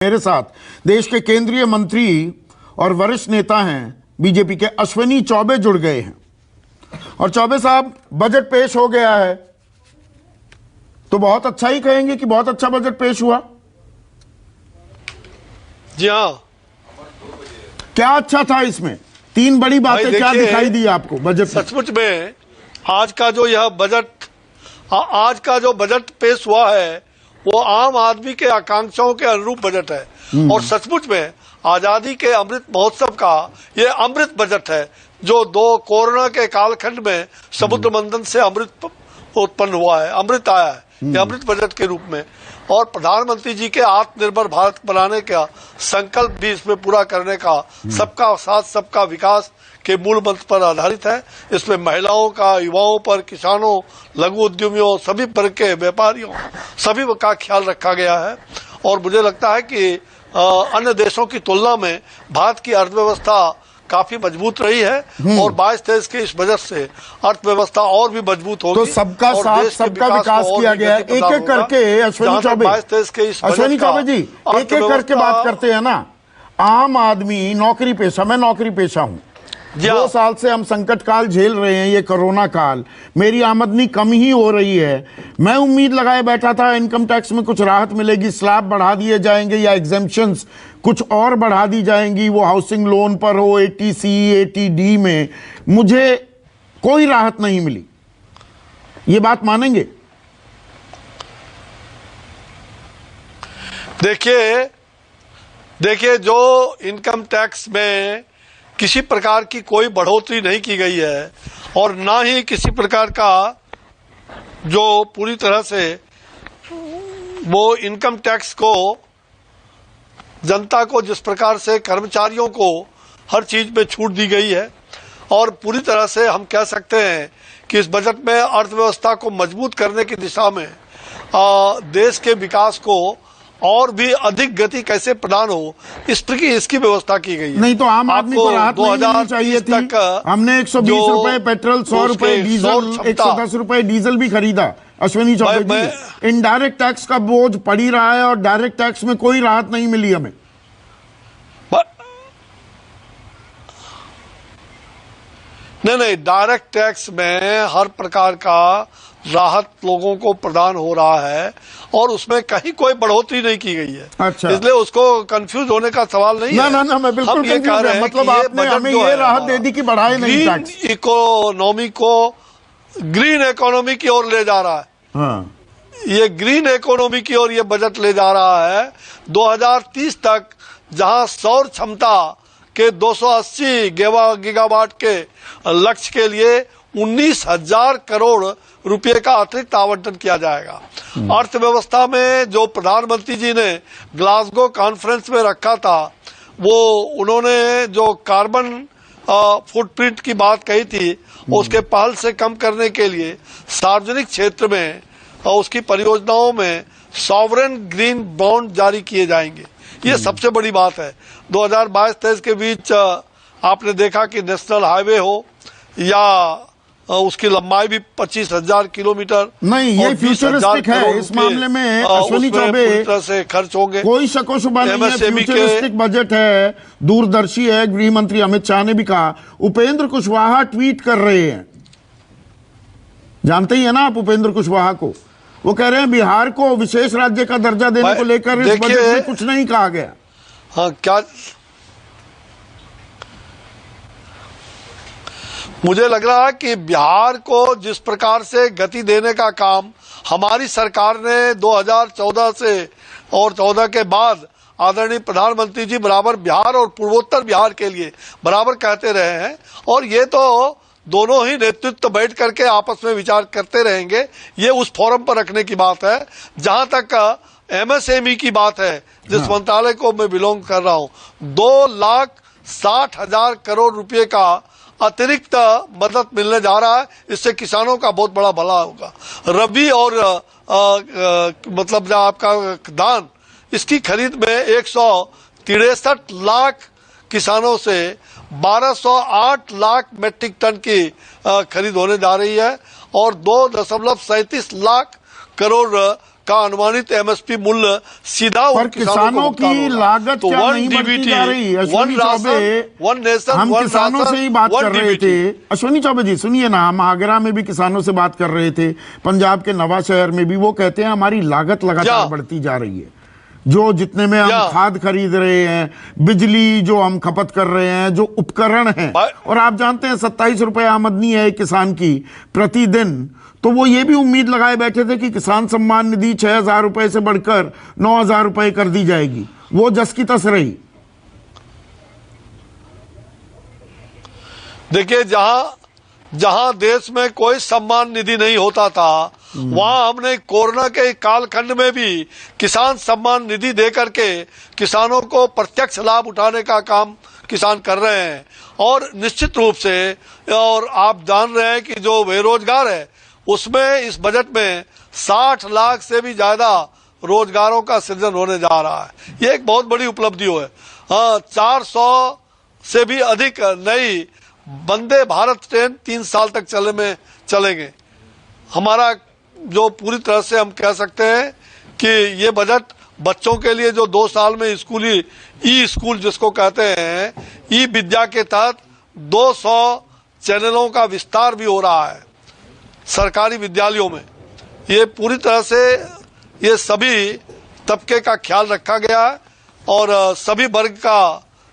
मेरे साथ देश के केंद्रीय मंत्री और वरिष्ठ नेता हैं बीजेपी के अश्विनी चौबे जुड़ गए हैं। और चौबे साहब, बजट पेश हो गया है तो बहुत अच्छा ही कहेंगे कि बहुत अच्छा बजट पेश हुआ। जी हाँ। क्या अच्छा था इसमें? तीन बड़ी बातें क्या दिखाई दी आपको बजट में? सचमुच में आज का जो बजट पेश हुआ है वो आम आदमी के आकांक्षाओं के अनुरूप बजट है। और सचमुच में आजादी के अमृत महोत्सव का ये अमृत बजट है, जो कोरोना के कालखंड में समुद्र मंथन से अमृत उत्पन्न हुआ है, अमृत आया है ये अमृत बजट के रूप में। और प्रधानमंत्री जी के आत्मनिर्भर भारत बनाने का संकल्प भी इसमें पूरा करने का सबका साथ सबका विकास के मूल मंत्र पर आधारित है। इसमें महिलाओं का, युवाओं पर, किसानों, लघु उद्यमियों, सभी वर्ग के व्यापारियों, सभी का ख्याल रखा गया है। और मुझे लगता है कि अन्य देशों की तुलना में भारत की अर्थव्यवस्था काफी मजबूत रही है और 22-23 के इस बजट से अर्थव्यवस्था और भी मजबूत होगी। तो सबका साथ सबका विकास किया गया है। एक एक करके अश्विनी चौबे, अश्विनी चौबे जी, एक एक करके बात करते हैं ना। आम आदमी नौकरी पेशा, मैं नौकरी पेशा हूँ, 2 साल से हम संकट काल झेल रहे हैं, ये कोरोना काल, मेरी आमदनी कम ही हो रही है। मैं उम्मीद लगाए बैठा था इनकम टैक्स में कुछ राहत मिलेगी, स्लैब बढ़ा दिए जाएंगे या एग्जेम्पशंस कुछ और बढ़ा दी जाएंगी, वो हाउसिंग लोन पर हो, 80C 80D में। मुझे कोई राहत नहीं मिली। ये बात मानेंगे? देखिए जो इनकम टैक्स में किसी प्रकार की कोई बढ़ोतरी नहीं की गई है और ना ही किसी प्रकार का जो पूरी तरह से वो इनकम टैक्स को जनता को जिस प्रकार से कर्मचारियों को हर चीज में छूट दी गई है। और पूरी तरह से हम कह सकते हैं कि इस बजट में अर्थव्यवस्था को मजबूत करने की दिशा में देश के विकास को और भी अधिक गति कैसे प्रदान हो इसकी व्यवस्था की गई है। नहीं तो आम आदमी को राहत नहीं मिलनी चाहिए थी? हमने 120 रुपए पेट्रोल, 100 रुपए डीजल, 110 रुपए डीजल भी खरीदा। अश्विनी चौबे जी, इनडायरेक्ट टैक्स का बोझ पड़ ही रहा है और डायरेक्ट टैक्स में कोई राहत नहीं मिली हमें। नहीं, डायरेक्ट टैक्स में हर प्रकार का राहत लोगों को प्रदान हो रहा है और उसमें कहीं कोई बढ़ोतरी नहीं की गई है। अच्छा, इसलिए उसको कंफ्यूज होने का सवाल नहीं है। ना, मैं बिल्कुल ये कह रहे हैं मतलब आपने हमें ये राहत दे दी कि बढ़ाए नहीं टैक्स। इकोनॉमी को ग्रीन इकोनॉमी की ओर ले जा रहा है। हाँ। ये ग्रीन इकोनॉमी की ओर ये बजट ले जा रहा है। 2030 तक जहां सौर क्षमता के 280 गीगावाट के लक्ष्य के लिए 19,000 करोड़ रुपए का अतिरिक्त आवंटन किया जाएगा। अर्थव्यवस्था में जो प्रधानमंत्री जी ने ग्लासगो कॉन्फ्रेंस में रखा था, वो उन्होंने जो कार्बन फुटप्रिंट की बात कही थी, उसके पहल से कम करने के लिए सार्वजनिक क्षेत्र में उसकी परियोजनाओं में सॉवरेन ग्रीन बॉन्ड जारी किए जाएंगे। ये सबसे बड़ी बात है। 2022-23 के बीच आपने देखा कि नेशनल हाईवे हो या उसकी लंबाई भी 25,000 किलोमीटर नहीं, ये फ्यूचरिस्टिक है। इस मामले में अश्विनी चौबे पूरी तरह से खर्च होंगे, कोई शको शुबा नहीं है। फ्यूचरिस्टिक बजट है, दूरदर्शी है। गृह मंत्री अमित शाह ने भी कहा। उपेंद्र कुशवाहा ट्वीट कर रहे हैं, जानते ही है ना आप उपेंद्र कुशवाहा को। वो कह रहे हैं बिहार को विशेष राज्य का दर्जा देने को लेकर इस बजट में कुछ नहीं कहा गया। हाँ, क्या मुझे लग रहा है कि बिहार को जिस प्रकार से गति देने का काम हमारी सरकार ने 2014 से और 14 के बाद आदरणीय प्रधानमंत्री जी बराबर बिहार और पूर्वोत्तर बिहार के लिए बराबर कहते रहे हैं। और ये तो दोनों ही नेतृत्व बैठ करके आपस में विचार करते रहेंगे। ये उस फोरम पर रखने की बात है। जहां तक MSME की बात है, जिस मंत्रालय को मैं बिलोंग कर रहा हूं, 2,60,000 करोड़ रुपए का अतिरिक्त मदद मिलने जा रहा है। इससे किसानों का बहुत बड़ा भला होगा। रबी और मतलब आपका धान, इसकी खरीद में 163 लाख किसानों से 1208 लाख मेट्रिक टन की खरीद होने जा रही है और 2.37 लाख करोड़ का अनुमानित एमएसपी मूल्य सीधा पर किसानों की लागत तो क्या नहीं बढ़ती जा रही? अश्विनी चौबे, हम किसानों से ही बात कर रहे थे। अश्विनी चौबे जी सुनिए ना, हम आगरा में भी किसानों से बात कर रहे थे, पंजाब के नवा शहर में भी वो कहते हैं हमारी लागत लगातार बढ़ती जा रही है। जो जितने में हम खाद खरीद रहे हैं, बिजली जो हम खपत कर रहे हैं, जो उपकरण हैं, और आप जानते हैं 27 रुपए आमदनी है किसान की प्रतिदिन, तो वो ये भी उम्मीद लगाए बैठे थे कि किसान सम्मान निधि 6,000 रुपए से बढ़कर 9,000 रुपए कर दी जाएगी। वो जस की तस रही। देखिए, जहां देश में कोई सम्मान निधि नहीं होता था, वहां हमने कोरोना के कालखंड में भी किसान सम्मान निधि दे करके किसानों को प्रत्यक्ष लाभ उठाने का काम किसान कर रहे हैं। और निश्चित रूप से, और आप जान रहे हैं कि जो बेरोजगार है उसमें इस बजट में 60 लाख से भी ज्यादा रोजगारों का सृजन होने जा रहा है। ये एक बहुत बड़ी उपलब्धि है। 400 से भी अधिक नई वंदे भारत ट्रेन 3 साल तक चलेंगे। हमारा जो पूरी तरह से हम कह सकते हैं कि ये बजट बच्चों के लिए जो 2 साल में स्कूली ई स्कूल जिसको कहते हैं, ई विद्या के तहत 200 चैनलों का विस्तार भी हो रहा है सरकारी विद्यालयों में। ये पूरी तरह से ये सभी तबके का ख्याल रखा गया है और सभी वर्ग का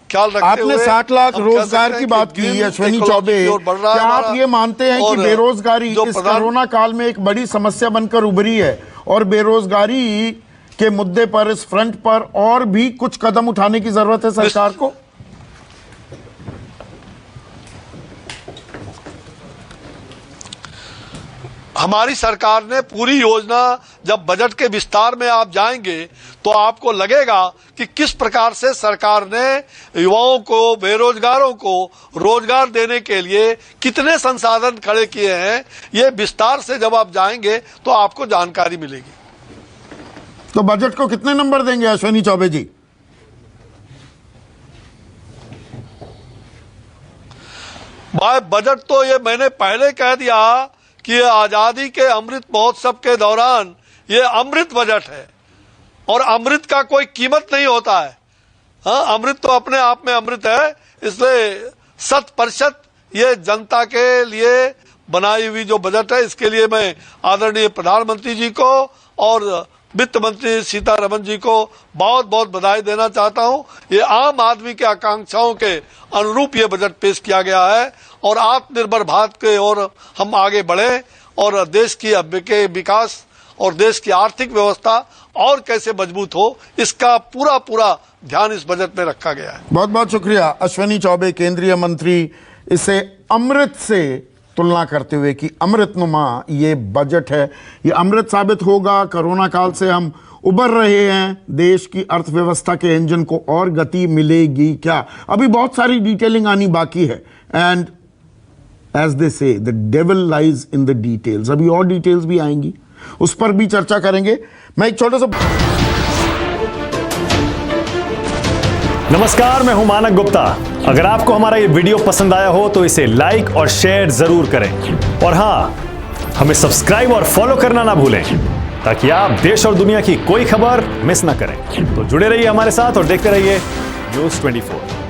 ख्याल रखते आपने हुए 60 लाख रोजगार की बात की, अश्विनी चौबे, क्या आप ये मानते हैं कि बेरोजगारी इस कोरोना काल में एक बड़ी समस्या बनकर उभरी है और बेरोजगारी के मुद्दे पर, इस फ्रंट पर और भी कुछ कदम उठाने की जरूरत है सरकार को? हमारी सरकार ने पूरी योजना, जब बजट के विस्तार में आप जाएंगे तो आपको लगेगा कि किस प्रकार से सरकार ने युवाओं को, बेरोजगारों को रोजगार देने के लिए कितने संसाधन खड़े किए हैं। ये विस्तार से जब आप जाएंगे तो आपको जानकारी मिलेगी। तो बजट को कितने नंबर देंगे अश्विनी चौबे जी? भाई, बजट तो ये मैंने पहले कह दिया कि आजादी के अमृत महोत्सव के दौरान ये अमृत बजट है और अमृत का कोई कीमत नहीं होता है। हाँ, अमृत तो अपने आप में अमृत है, इसलिए 100% ये जनता के लिए बनाई हुई जो बजट है, इसके लिए मैं आदरणीय प्रधानमंत्री जी को और वित्त मंत्री सीतारमण जी को बहुत बहुत बधाई देना चाहता हूं। ये आम आदमी के आकांक्षाओं के अनुरूप ये बजट पेश किया गया है और आत्मनिर्भर भारत के ओर हम आगे बढ़े और देश की के विकास और देश की आर्थिक व्यवस्था और कैसे मजबूत हो, इसका पूरा ध्यान इस बजट में रखा गया है। बहुत बहुत शुक्रिया अश्विनी चौबे, केंद्रीय मंत्री। इसे अमृत से तुलना करते हुए कि अमृतनुमा ये बजट है, ये अमृत साबित होगा। कोरोना काल से हम उबर रहे हैं, देश की अर्थव्यवस्था के इंजन को और गति मिलेगी क्या? अभी बहुत सारी डिटेलिंग आनी बाकी है। एंड एज दे से the devil lies in the details. अभी और डिटेल्स भी आएंगी, उस पर भी चर्चा करेंगे। मैं एक छोटा सा नमस्कार, मैं हूं मानक गुप्ता। अगर आपको हमारा ये वीडियो पसंद आया हो तो इसे लाइक और शेयर जरूर करें और हां, हमें सब्सक्राइब और फॉलो करना ना भूलें ताकि आप देश और दुनिया की कोई खबर मिस ना करें। तो जुड़े रहिए हमारे साथ और देखते रहिए न्यूज़ 24।